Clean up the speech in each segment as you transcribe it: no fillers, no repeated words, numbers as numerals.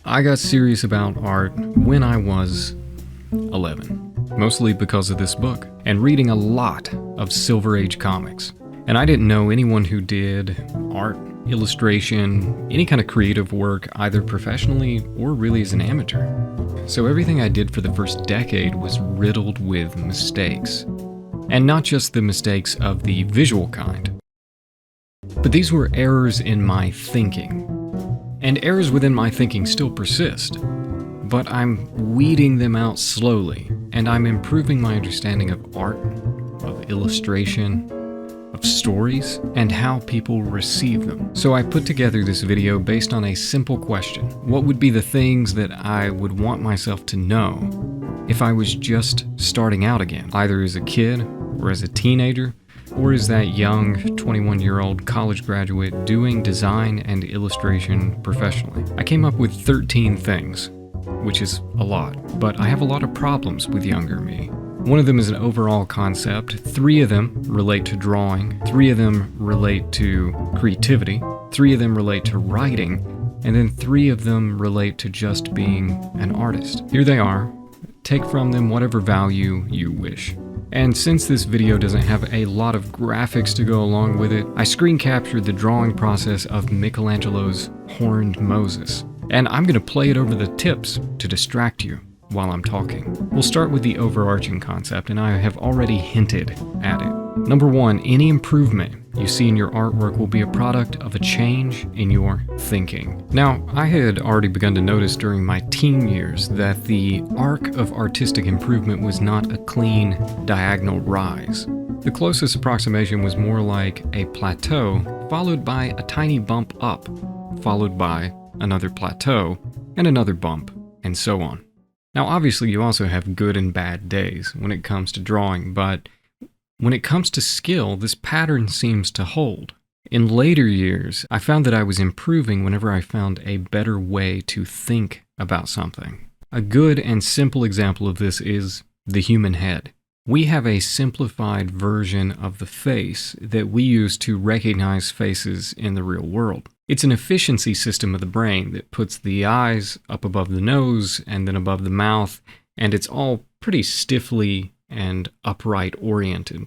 I got serious about art when I was 11, mostly because of this book, and reading a lot of Silver Age comics. And I didn't know anyone who did art, illustration, any kind of creative work, either professionally or really as an amateur. So everything I did for the first decade was riddled with mistakes. And not just the mistakes of the visual kind, but these were errors in my thinking. And errors within my thinking still persist, but I'm weeding them out slowly, and I'm improving my understanding of art, of illustration, of stories, and how people receive them. So I put together this video based on a simple question. What would be the things that I would want myself to know if I was just starting out again, either as a kid or as a teenager, or is that young 21-year-old college graduate doing design and illustration professionally? I came up with 13 things, which is a lot, but I have a lot of problems with younger me. One of them is an overall concept, 3 of them relate to drawing, 3 of them relate to creativity, 3 of them relate to writing, and then 3 of them relate to just being an artist. Here they are. Take from them whatever value you wish. And since this video doesn't have a lot of graphics to go along with it, I screen captured the drawing process of Michelangelo's Horned Moses. And I'm going to play it over the tips to distract you while I'm talking. We'll start with the overarching concept, and I have already hinted at it. Number 1, any improvement you see in your artwork will be a product of a change in your thinking. Now, I had already begun to notice during my teen years that the arc of artistic improvement was not a clean, diagonal rise. The closest approximation was more like a plateau, followed by a tiny bump up, followed by another plateau, and another bump, and so on. Now, obviously, you also have good and bad days when it comes to drawing, but when it comes to skill, this pattern seems to hold. In later years, I found that I was improving whenever I found a better way to think about something. A good and simple example of this is the human head. We have a simplified version of the face that we use to recognize faces in the real world. It's an efficiency system of the brain that puts the eyes up above the nose and then above the mouth, and it's all pretty stiffly and upright oriented.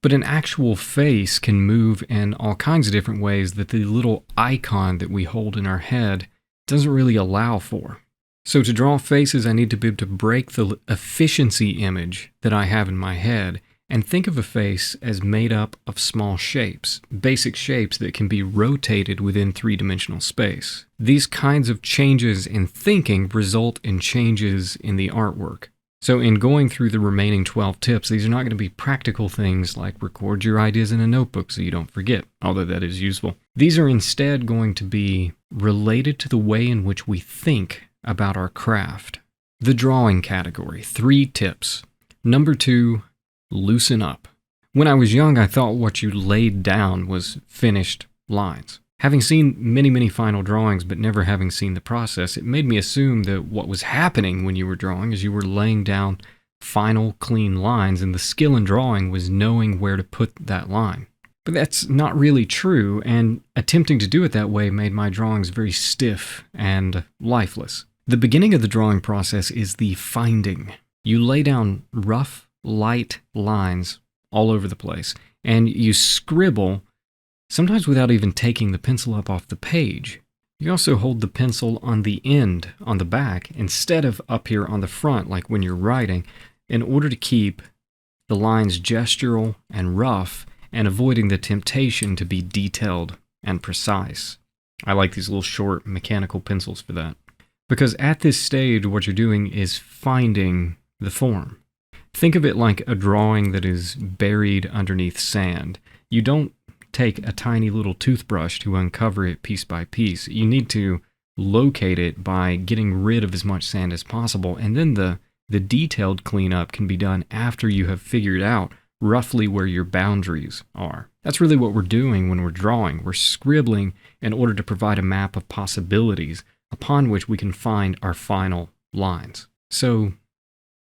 But an actual face can move in all kinds of different ways that the little icon that we hold in our head doesn't really allow for. So to draw faces, I need to be able to break the efficiency image that I have in my head and think of a face as made up of small shapes, basic shapes that can be rotated within 3-dimensional space. These kinds of changes in thinking result in changes in the artwork. So in going through the remaining 12 tips, these are not going to be practical things like record your ideas in a notebook so you don't forget, although that is useful. These are instead going to be related to the way in which we think about our craft. The drawing category, 3 tips. Number 2, loosen up. When I was young, I thought what you laid down was finished lines. Having seen many final drawings, but never having seen the process, it made me assume that what was happening when you were drawing is you were laying down final, clean lines, and the skill in drawing was knowing where to put that line. But that's not really true, and attempting to do it that way made my drawings very stiff and lifeless. The beginning of the drawing process is the finding. You lay down rough, light lines all over the place, and you scribble, sometimes without even taking the pencil up off the page. You also hold the pencil on the end, on the back, instead of up here on the front like when you're writing, in order to keep the lines gestural and rough and avoiding the temptation to be detailed and precise. I like these little short mechanical pencils for that. Because at this stage, what you're doing is finding the form. Think of it like a drawing that is buried underneath sand. You don't take a tiny little toothbrush to uncover it piece by piece. You need to locate it by getting rid of as much sand as possible, and then the detailed cleanup can be done after you have figured out roughly where your boundaries are. That's really what we're doing when we're drawing. We're scribbling in order to provide a map of possibilities upon which we can find our final lines. So,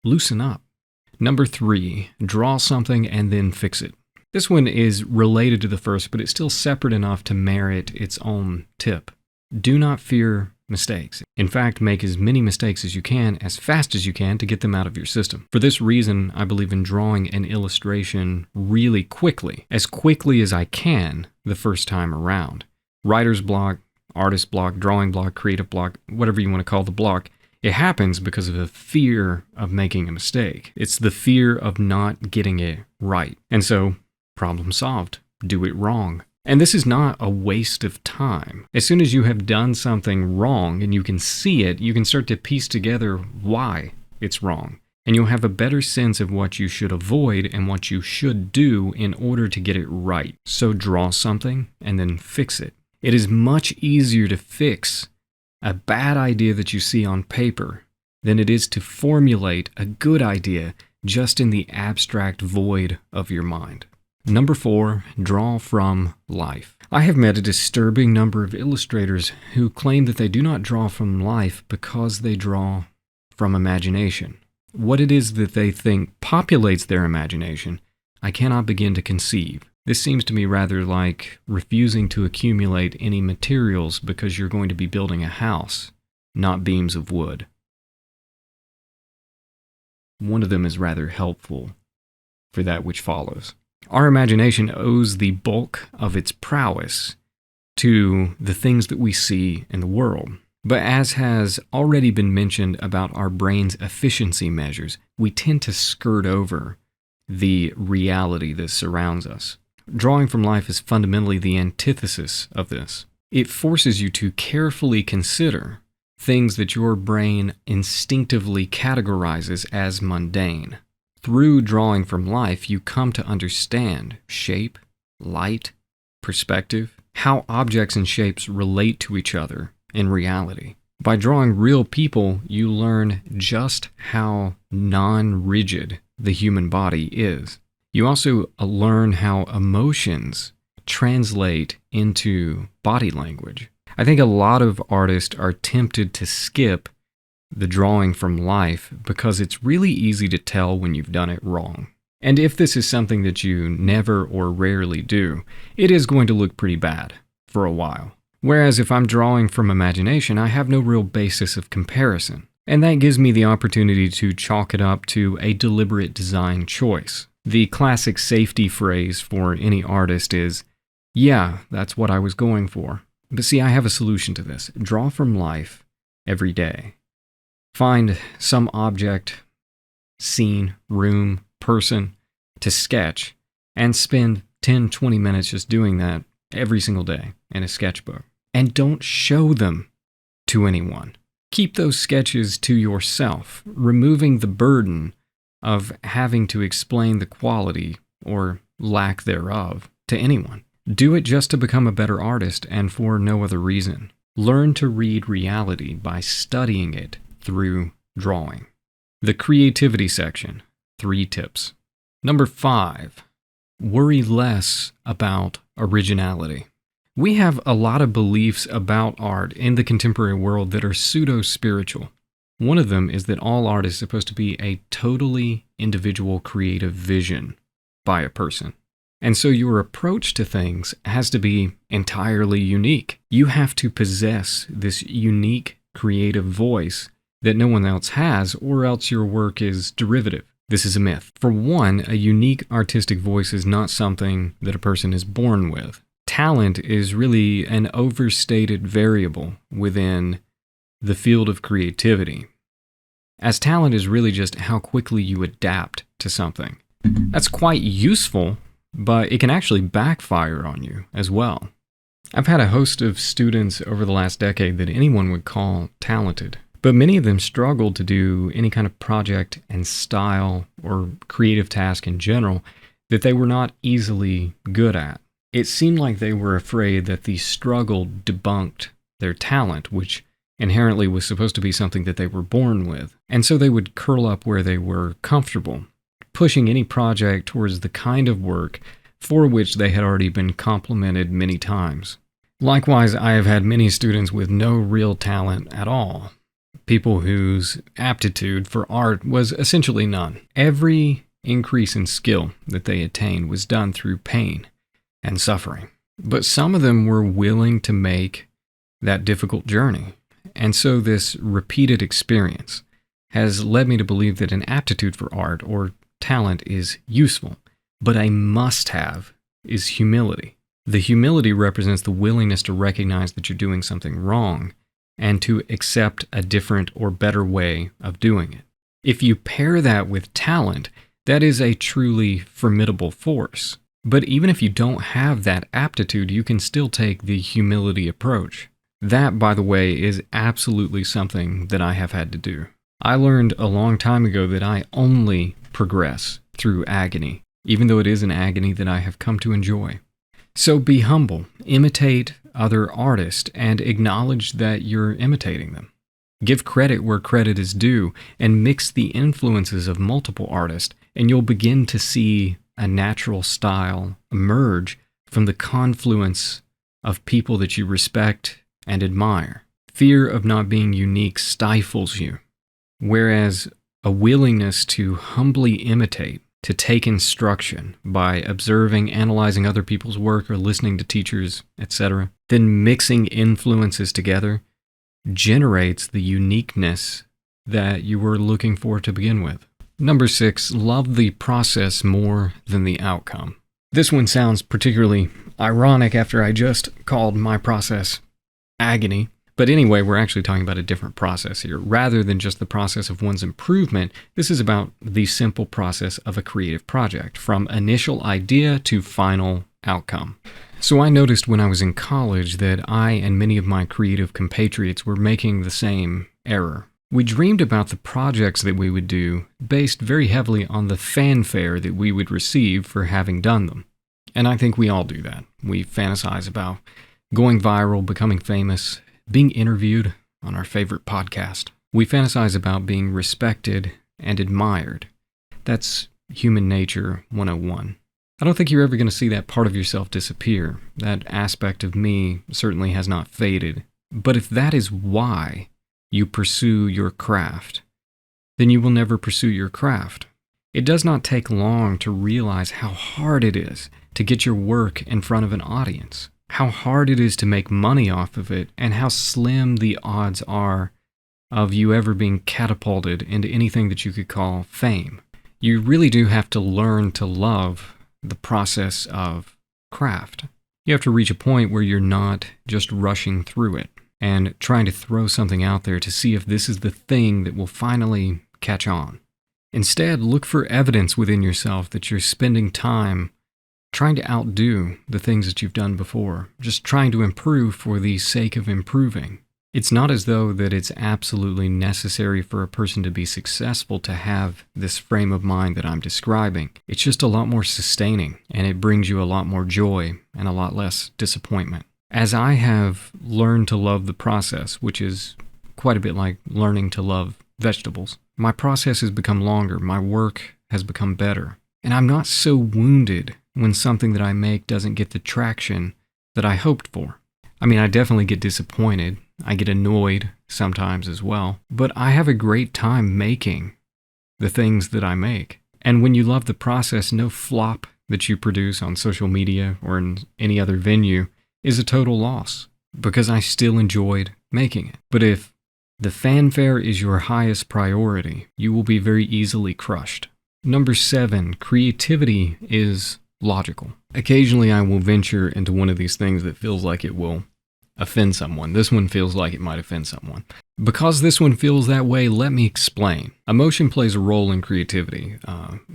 loosen up. Number 3, draw something and then fix it. This one is related to the first, but it's still separate enough to merit its own tip. Do not fear mistakes. In fact, make as many mistakes as you can, as fast as you can, to get them out of your system. For this reason, I believe in drawing an illustration really quickly as I can the first time around. Writer's block, artist block, drawing block, creative block, whatever you want to call the block, it happens because of the fear of making a mistake. It's the fear of not getting it right. And so, problem solved. Do it wrong. And this is not a waste of time. As soon as you have done something wrong and you can see it, you can start to piece together why it's wrong. And you'll have a better sense of what you should avoid and what you should do in order to get it right. So draw something and then fix it. It is much easier to fix a bad idea that you see on paper than it is to formulate a good idea just in the abstract void of your mind. Number 4, draw from life. I have met a disturbing number of illustrators who claim that they do not draw from life because they draw from imagination. What it is that they think populates their imagination, I cannot begin to conceive. This seems to me rather like refusing to accumulate any materials because you're going to be building a house, not beams of wood. One of them is rather helpful for that which follows. Our imagination owes the bulk of its prowess to the things that we see in the world. But as has already been mentioned about our brain's efficiency measures, we tend to skirt over the reality that surrounds us. Drawing from life is fundamentally the antithesis of this. It forces you to carefully consider things that your brain instinctively categorizes as mundane. Through drawing from life, you come to understand shape, light, perspective, how objects and shapes relate to each other in reality. By drawing real people, you learn just how non-rigid the human body is. You also learn how emotions translate into body language. I think a lot of artists are tempted to skip the drawing from life because it's really easy to tell when you've done it wrong. And if this is something that you never or rarely do, it is going to look pretty bad for a while. Whereas if I'm drawing from imagination, I have no real basis of comparison. And that gives me the opportunity to chalk it up to a deliberate design choice. The classic safety phrase for any artist is, yeah, that's what I was going for. But see, I have a solution to this. Draw from life every day. Find some object, scene, room, person to sketch and spend 10-20 minutes just doing that every single day in a sketchbook. And don't show them to anyone. Keep those sketches to yourself, removing the burden of having to explain the quality or lack thereof to anyone. Do it just to become a better artist and for no other reason. Learn to read reality by studying it through drawing. The creativity section, 3 tips. Number 5, worry less about originality. We have a lot of beliefs about art in the contemporary world that are pseudo-spiritual. One of them is that all art is supposed to be a totally individual creative vision by a person. And so your approach to things has to be entirely unique. You have to possess this unique creative voice that no one else has, or else your work is derivative. This is a myth. For one, a unique artistic voice is not something that a person is born with. Talent is really an overstated variable within the field of creativity, as talent is really just how quickly you adapt to something. That's quite useful, but it can actually backfire on you as well. I've had a host of students over the last decade that anyone would call talented, but many of them struggled to do any kind of project and style or creative task in general that they were not easily good at. It seemed like they were afraid that the struggle debunked their talent, which inherently was supposed to be something that they were born with. And so they would curl up where they were comfortable, pushing any project towards the kind of work for which they had already been complimented many times. Likewise, I have had many students with no real talent at all, people whose aptitude for art was essentially none. Every increase in skill that they attained was done through pain and suffering. But some of them were willing to make that difficult journey. And so this repeated experience has led me to believe that an aptitude for art or talent is useful, but a must-have is humility. The humility represents the willingness to recognize that you're doing something wrong and to accept a different or better way of doing it. If you pair that with talent, that is a truly formidable force. But even if you don't have that aptitude, you can still take the humility approach. That, by the way, is absolutely something that I have had to do. I learned a long time ago that I only progress through agony, even though it is an agony that I have come to enjoy. So be humble, imitate other artists, and acknowledge that you're imitating them. Give credit where credit is due, and mix the influences of multiple artists, and you'll begin to see a natural style emerge from the confluence of people that you respect and admire. Fear of not being unique stifles you, whereas a willingness to humbly imitate, to take instruction by observing, analyzing other people's work or listening to teachers, etc., then mixing influences together generates the uniqueness that you were looking for to begin with. Number 6, love the process more than the outcome. This one sounds particularly ironic after I just called my process agony. But anyway, we're actually talking about a different process here. Rather than just the process of one's improvement, this is about the simple process of a creative project, from initial idea to final outcome. So I noticed when I was in college that I and many of my creative compatriots were making the same error. We dreamed about the projects that we would do based very heavily on the fanfare that we would receive for having done them. And I think we all do that. We fantasize about going viral, becoming famous, being interviewed on our favorite podcast. We fantasize about being respected and admired. That's human nature 101. I don't think you're ever going to see that part of yourself disappear. That aspect of me certainly has not faded. But if that is why you pursue your craft, then you will never pursue your craft. It does not take long to realize how hard it is to get your work in front of an audience, how hard it is to make money off of it, and how slim the odds are of you ever being catapulted into anything that you could call fame. You really do have to learn to love the process of craft. You have to reach a point where you're not just rushing through it and trying to throw something out there to see if this is the thing that will finally catch on. Instead, look for evidence within yourself that you're spending time trying to outdo the things that you've done before, just trying to improve for the sake of improving. It's not as though that it's absolutely necessary for a person to be successful to have this frame of mind that I'm describing. It's just a lot more sustaining, and it brings you a lot more joy and a lot less disappointment. As I have learned to love the process, which is quite a bit like learning to love vegetables, my process has become longer, my work has become better, and I'm not so wounded when something that I make doesn't get the traction that I hoped for. I mean, I definitely get disappointed. I get annoyed sometimes as well, but I have a great time making the things that I make. And when you love the process, no flop that you produce on social media or in any other venue is a total loss, because I still enjoyed making it. But if the fanfare is your highest priority, you will be very easily crushed. Number 7, creativity is logical. Occasionally I will venture into one of these things that feels like it will offend someone. This one feels like it might offend someone. Because this one feels that way, let me explain. Emotion plays a role in creativity.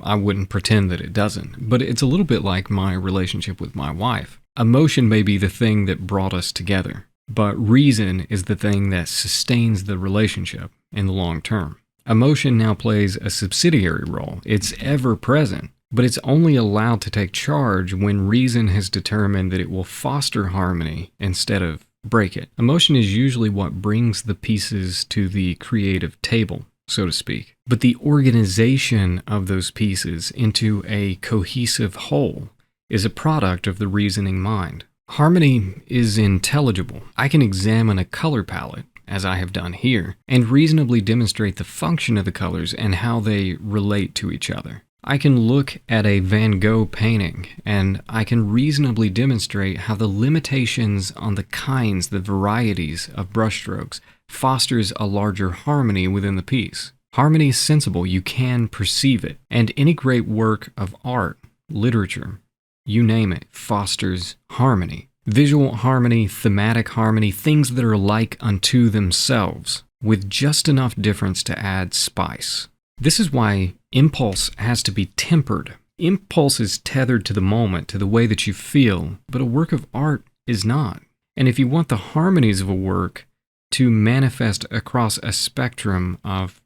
I wouldn't pretend that it doesn't, but it's a little bit like my relationship with my wife. Emotion may be the thing that brought us together, but reason is the thing that sustains the relationship in the long term. Emotion now plays a subsidiary role. It's ever present, but it's only allowed to take charge when reason has determined that it will foster harmony instead of break it. Emotion is usually what brings the pieces to the creative table, so to speak. But the organization of those pieces into a cohesive whole is a product of the reasoning mind. Harmony is intelligible. I can examine a color palette, as I have done here, and reasonably demonstrate the function of the colors and how they relate to each other. I can look at a Van Gogh painting, and I can reasonably demonstrate how the limitations on the kinds, the varieties of brushstrokes fosters a larger harmony within the piece. Harmony is sensible, you can perceive it, and any great work of art, literature, you name it, fosters harmony. Visual harmony, thematic harmony, things that are like unto themselves, with just enough difference to add spice. This is why impulse has to be tempered. Impulse is tethered to the moment, to the way that you feel, but a work of art is not. And if you want the harmonies of a work to manifest across a spectrum of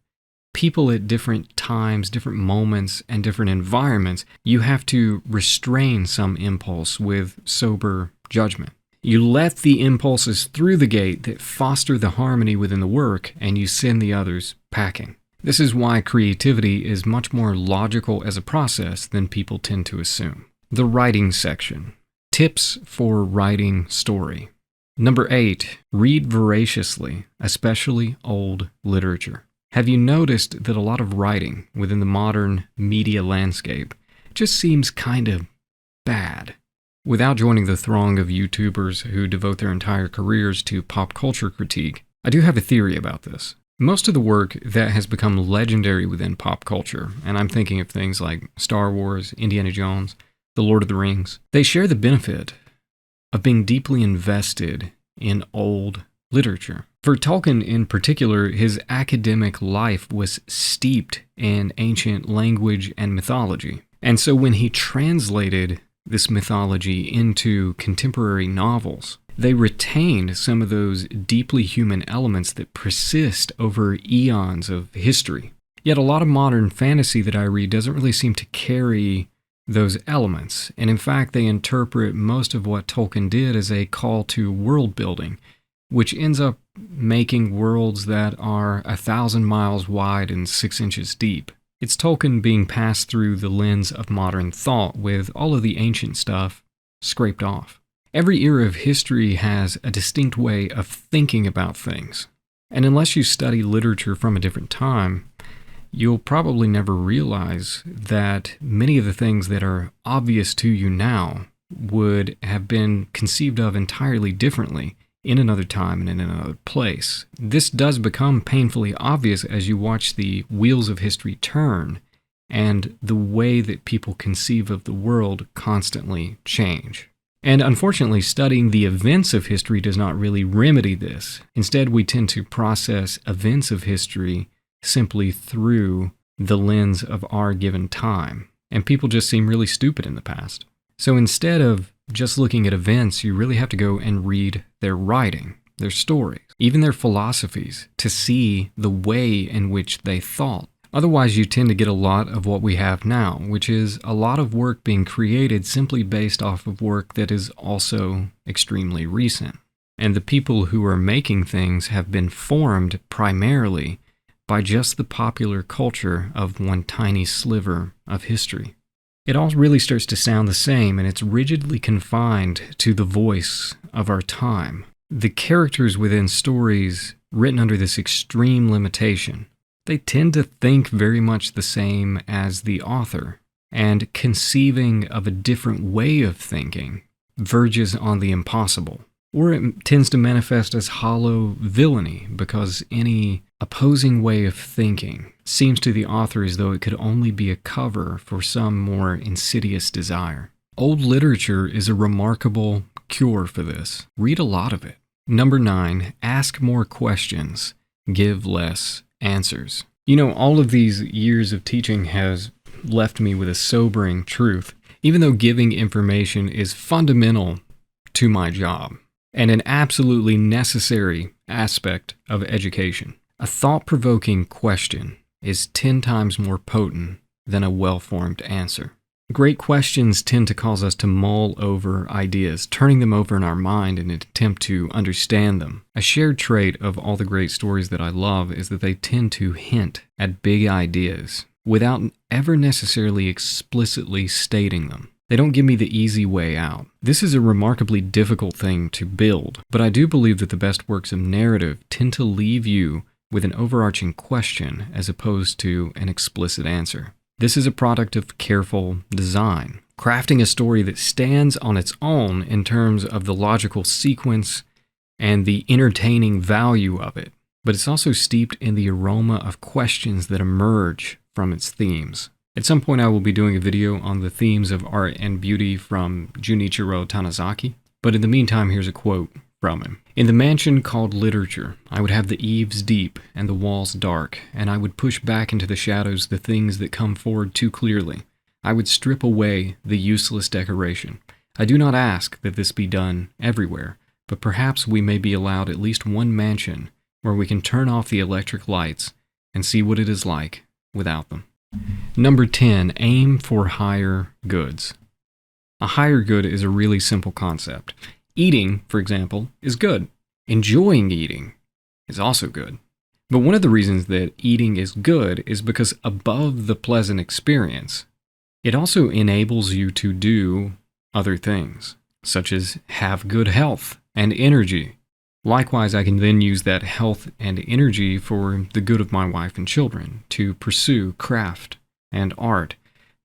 people at different times, different moments, and different environments, you have to restrain some impulse with sober judgment. You let the impulses through the gate that foster the harmony within the work, and you send the others packing. This is why creativity is much more logical as a process than people tend to assume. The writing section. Tips for writing story. Number 8, read voraciously, especially old literature. Have you noticed that a lot of writing within the modern media landscape just seems kind of bad? Without joining the throng of YouTubers who devote their entire careers to pop culture critique, I do have a theory about this. Most of the work that has become legendary within pop culture, and I'm thinking of things like Star Wars, Indiana Jones, The Lord of the Rings, they share the benefit of being deeply invested in old literature. For Tolkien in particular, his academic life was steeped in ancient language and mythology. And so when he translated this mythology into contemporary novels, they retained some of those deeply human elements that persist over eons of history. Yet a lot of modern fantasy that I read doesn't really seem to carry those elements. And in fact, they interpret most of what Tolkien did as a call to world building, which ends up making worlds that are 1,000 miles wide and 6 inches deep. It's Tolkien being passed through the lens of modern thought with all of the ancient stuff scraped off. Every era of history has a distinct way of thinking about things. And unless you study literature from a different time, you'll probably never realize that many of the things that are obvious to you now would have been conceived of entirely differently in another time and in another place. This does become painfully obvious as you watch the wheels of history turn and the way that people conceive of the world constantly change. And unfortunately, studying the events of history does not really remedy this. Instead, we tend to process events of history simply through the lens of our given time. And people just seem really stupid in the past. So instead of just looking at events, you really have to go and read their writing, their stories, even their philosophies, to see the way in which they thought. Otherwise, you tend to get a lot of what we have now, which is a lot of work being created simply based off of work that is also extremely recent. And the people who are making things have been formed primarily by just the popular culture of one tiny sliver of history. It all really starts to sound the same, and it's rigidly confined to the voice of our time. The characters within stories written under this extreme limitation, they tend to think very much the same as the author, and conceiving of a different way of thinking verges on the impossible. Or it tends to manifest as hollow villainy, because any opposing way of thinking seems to the author as though it could only be a cover for some more insidious desire. Old literature is a remarkable cure for this. Read a lot of it. Number 9, ask more questions, give less answers. You know, all of these years of teaching has left me with a sobering truth, even though giving information is fundamental to my job and an absolutely necessary aspect of education. A thought-provoking question is 10 times more potent than a well-formed answer. Great questions tend to cause us to mull over ideas, turning them over in our mind in an attempt to understand them. A shared trait of all the great stories that I love is that they tend to hint at big ideas without ever necessarily explicitly stating them. They don't give me the easy way out. This is a remarkably difficult thing to build, but I do believe that the best works of narrative tend to leave you with an overarching question as opposed to an explicit answer. This is a product of careful design, crafting a story that stands on its own in terms of the logical sequence and the entertaining value of it. but it's also steeped in the aroma of questions that emerge from its themes. At some point I will be doing a video on the themes of art and beauty from Junichiro Tanizaki, but in the meantime, here's a quote from him. "In the mansion called literature, I would have the eaves deep and the walls dark, and I would push back into the shadows the things that come forward too clearly. I would strip away the useless decoration. I do not ask that this be done everywhere, but perhaps we may be allowed at least one mansion where we can turn off the electric lights and see what it is like without them." Number 10, aim for higher goods. A higher good is a really simple concept. Eating, for example, is good. Enjoying eating is also good. But one of the reasons that eating is good is because above the pleasant experience, it also enables you to do other things, such as have good health and energy. Likewise, I can then use that health and energy for the good of my wife and children, to pursue craft and art,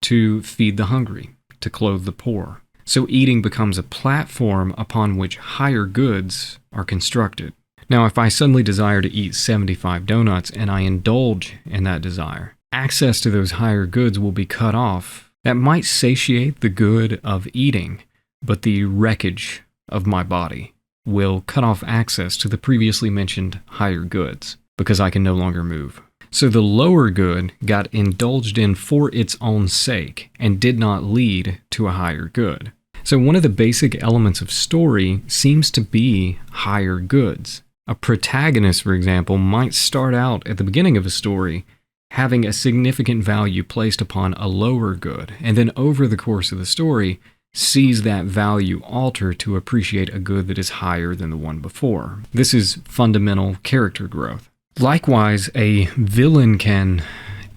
to feed the hungry, to clothe the poor. So eating becomes a platform upon which higher goods are constructed. Now, if I suddenly desire to eat 75 donuts and I indulge in that desire, access to those higher goods will be cut off. That might satiate the good of eating, but the wreckage of my body will cut off access to the previously mentioned higher goods because I can no longer move. So the lower good got indulged in for its own sake and did not lead to a higher good. So one of the basic elements of story seems to be higher goods. A protagonist, for example, might start out at the beginning of a story having a significant value placed upon a lower good, and then over the course of the story sees that value alter to appreciate a good that is higher than the one before. This is fundamental character growth. Likewise, a villain can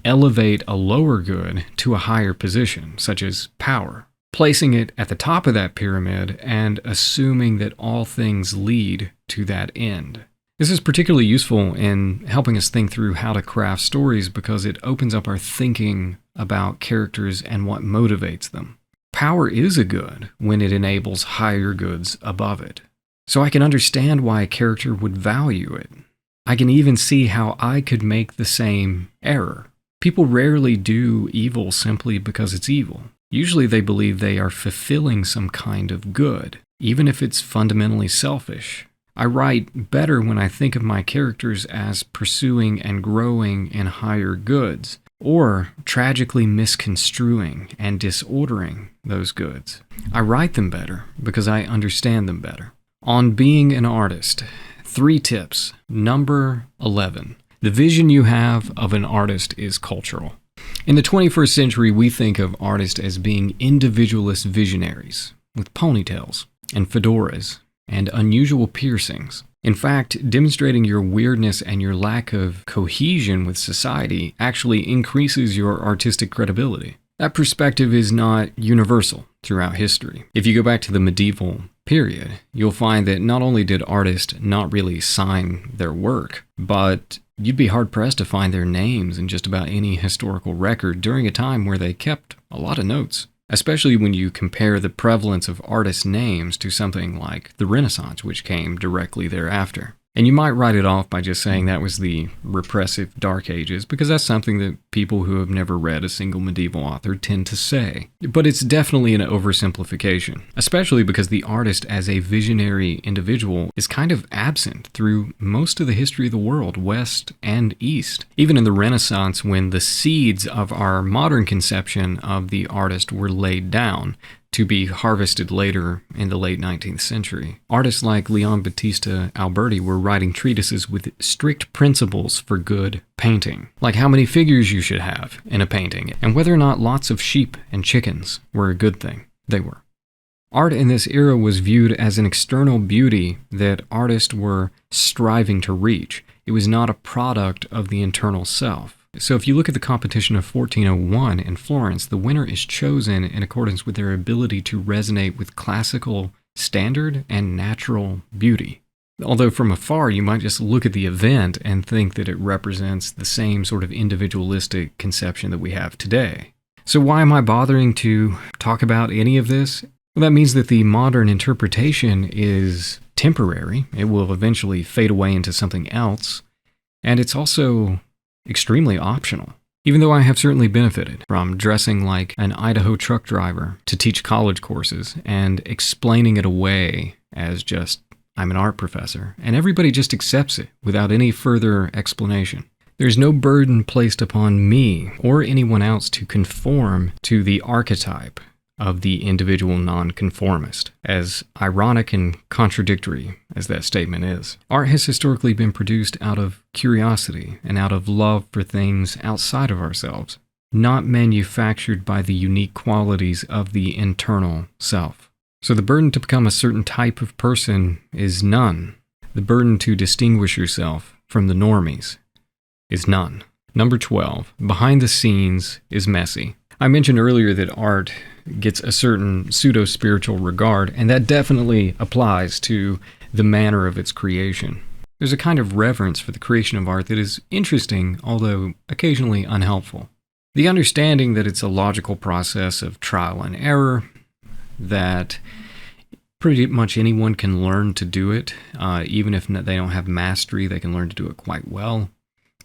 elevate a lower good to a higher position, such as power, placing it at the top of that pyramid and assuming that all things lead to that end. This is particularly useful in helping us think through how to craft stories because it opens up our thinking about characters and what motivates them. Power is a good when it enables higher goods above it. So I can understand why a character would value it. I can even see how I could make the same error. People rarely do evil simply because it's evil. Usually they believe they are fulfilling some kind of good, even if it's fundamentally selfish. I write better when I think of my characters as pursuing and growing in higher goods, or tragically misconstruing and disordering those goods. I write them better because I understand them better. On being an artist, 3 tips. Number 11. The vision you have of an artist is cultural. In the 21st century, we think of artists as being individualist visionaries with ponytails and fedoras and unusual piercings. In fact, demonstrating your weirdness and your lack of cohesion with society actually increases your artistic credibility. That perspective is not universal throughout history. If you go back to the medieval period, you'll find that not only did artists not really sign their work, but you'd be hard-pressed to find their names in just about any historical record during a time where they kept a lot of notes, especially when you compare the prevalence of artists' names to something like the Renaissance, which came directly thereafter. And you might write it off by just saying that was the repressive Dark Ages, because that's something that people who have never read a single medieval author tend to say. But it's definitely an oversimplification, especially because the artist as a visionary individual is kind of absent through most of the history of the world, West and East. Even in the Renaissance, when the seeds of our modern conception of the artist were laid down, to be harvested later in the late 19th century. Artists like Leon Battista Alberti were writing treatises with strict principles for good painting, like how many figures you should have in a painting, and whether or not lots of sheep and chickens were a good thing. They were. Art in this era was viewed as an external beauty that artists were striving to reach. It was not a product of the internal self. So if you look at the competition of 1401 in Florence, the winner is chosen in accordance with their ability to resonate with classical standard and natural beauty. Although from afar you might just look at the event and think that it represents the same sort of individualistic conception that we have today. So why am I bothering to talk about any of this? Well, that means that the modern interpretation is temporary. It will eventually fade away into something else. And it's also extremely optional. Even though I have certainly benefited from dressing like an Idaho truck driver to teach college courses and explaining it away as just, I'm an art professor, and everybody just accepts it without any further explanation. There's no burden placed upon me or anyone else to conform to the archetype of the individual nonconformist, as ironic and contradictory as that statement is. Art has historically been produced out of curiosity and out of love for things outside of ourselves, not manufactured by the unique qualities of the internal self. So the burden to become a certain type of person is none. The burden to distinguish yourself from the normies is none. Number 12, behind the scenes is messy. I mentioned earlier that art gets a certain pseudo-spiritual regard, and that definitely applies to the manner of its creation. There's a kind of reverence for the creation of art that is interesting, although occasionally unhelpful. The understanding that it's a logical process of trial and error, that pretty much anyone can learn to do it, even if they don't have mastery, they can learn to do it quite well.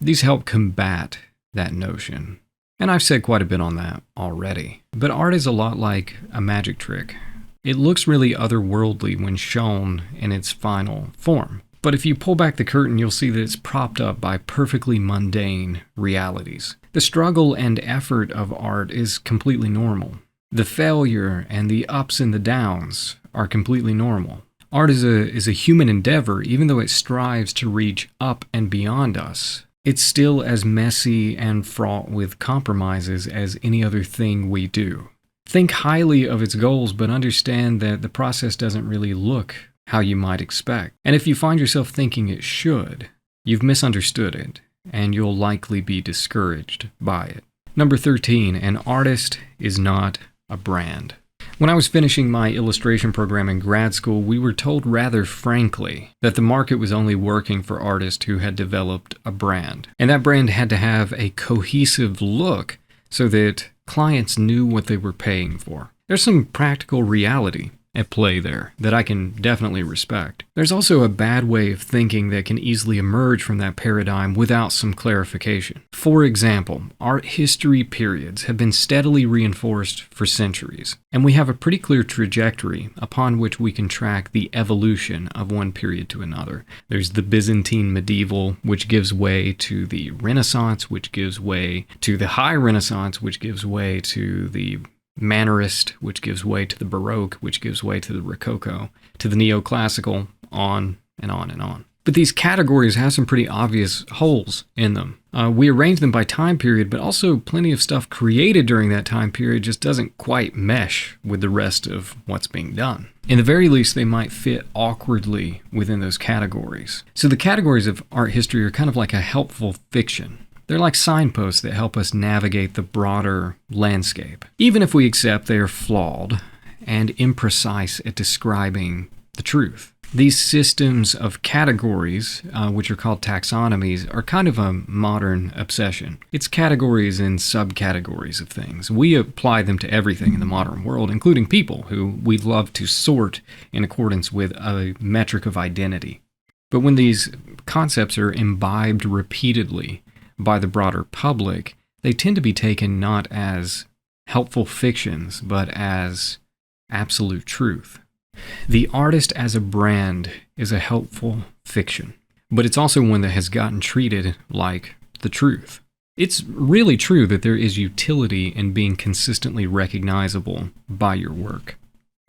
These help combat that notion. And I've said quite a bit on that already. But art is a lot like a magic trick. It looks really otherworldly when shown in its final form. But if you pull back the curtain, you'll see that it's propped up by perfectly mundane realities. The struggle and effort of art is completely normal. The failure and the ups and the downs are completely normal. Art is a human endeavor, even though it strives to reach up and beyond us. It's still as messy and fraught with compromises as any other thing we do. Think highly of its goals, but understand that the process doesn't really look how you might expect. And if you find yourself thinking it should, you've misunderstood it, and you'll likely be discouraged by it. Number 13, an artist is not a brand. When I was finishing my illustration program in grad school, we were told rather frankly that the market was only working for artists who had developed a brand. And that brand had to have a cohesive look so that clients knew what they were paying for. There's some practical reality at play there that I can definitely respect. There's also a bad way of thinking that can easily emerge from that paradigm without some clarification. For example, art history periods have been steadily reinforced for centuries, and we have a pretty clear trajectory upon which we can track the evolution of one period to another. There's the Byzantine medieval, which gives way to the Renaissance, which gives way to the High Renaissance, which gives way to the Mannerist, which gives way to the Baroque, which gives way to the Rococo, to the Neoclassical, on and on and on. But these categories have some pretty obvious holes in them. We arrange them by time period, but also plenty of stuff created during that time period just doesn't quite mesh with the rest of what's being done. In the very least, they might fit awkwardly within those categories. So the categories of art history are kind of like a helpful fiction. They're like signposts that help us navigate the broader landscape, even if we accept they are flawed and imprecise at describing the truth. These systems of categories, which are called taxonomies, are kind of a modern obsession. It's categories and subcategories of things. We apply them to everything in the modern world, including people who we love to sort in accordance with a metric of identity. But when these concepts are imbibed repeatedly by the broader public, they tend to be taken not as helpful fictions, but as absolute truth. The artist as a brand is a helpful fiction, but it's also one that has gotten treated like the truth. It's really true that there is utility in being consistently recognizable by your work.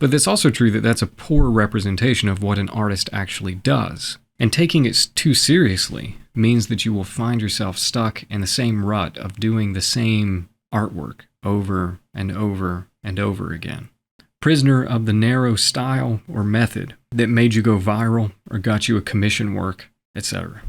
But it's also true that that's a poor representation of what an artist actually does. And taking it too seriously means that you will find yourself stuck in the same rut of doing the same artwork over and over and over again. Prisoner of the narrow style or method that made you go viral or got you a commission work, etc.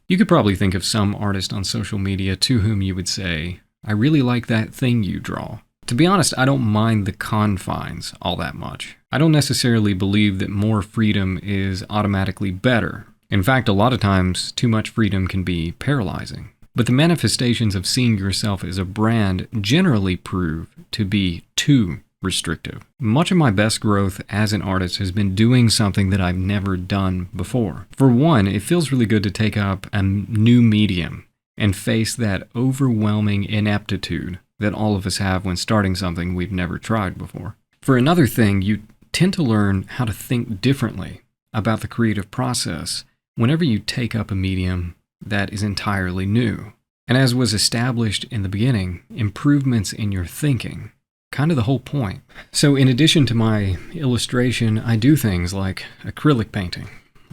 You could probably think of some artist on social media to whom you would say, I really like that thing you draw. To be honest, I don't mind the confines all that much. I don't necessarily believe that more freedom is automatically better. In fact, a lot of times, too much freedom can be paralyzing. But the manifestations of seeing yourself as a brand generally prove to be too restrictive. Much of my best growth as an artist has been doing something that I've never done before. For one, it feels really good to take up a new medium and face that overwhelming ineptitude that all of us have when starting something we've never tried before. For another thing, you tend to learn how to think differently about the creative process whenever you take up a medium that is entirely new. And as was established in the beginning, improvements in your thinking, kind of the whole point. So in addition to my illustration, I do things like acrylic painting,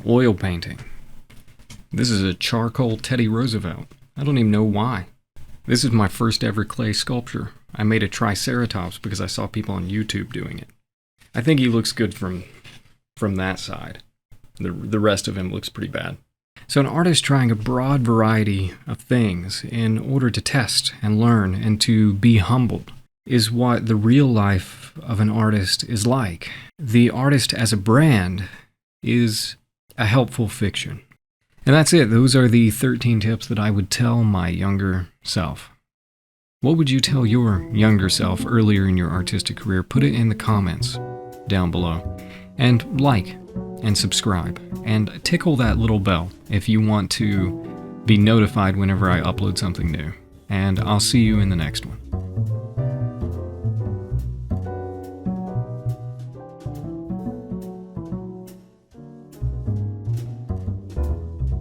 oil painting. This is a charcoal Teddy Roosevelt. I don't even know why. This is my first ever clay sculpture. I made a triceratops because I saw people on YouTube doing it. I think he looks good from that side. The rest of him looks pretty bad. So an artist trying a broad variety of things in order to test and learn and to be humbled is what the real life of an artist is like. The artist as a brand is a helpful fiction. And that's it. Those are the 13 tips that I would tell my younger self. What would you tell your younger self earlier in your artistic career? Put it in the comments down below. And like and subscribe. And tickle that little bell if you want to be notified whenever I upload something new. And I'll see you in the next one.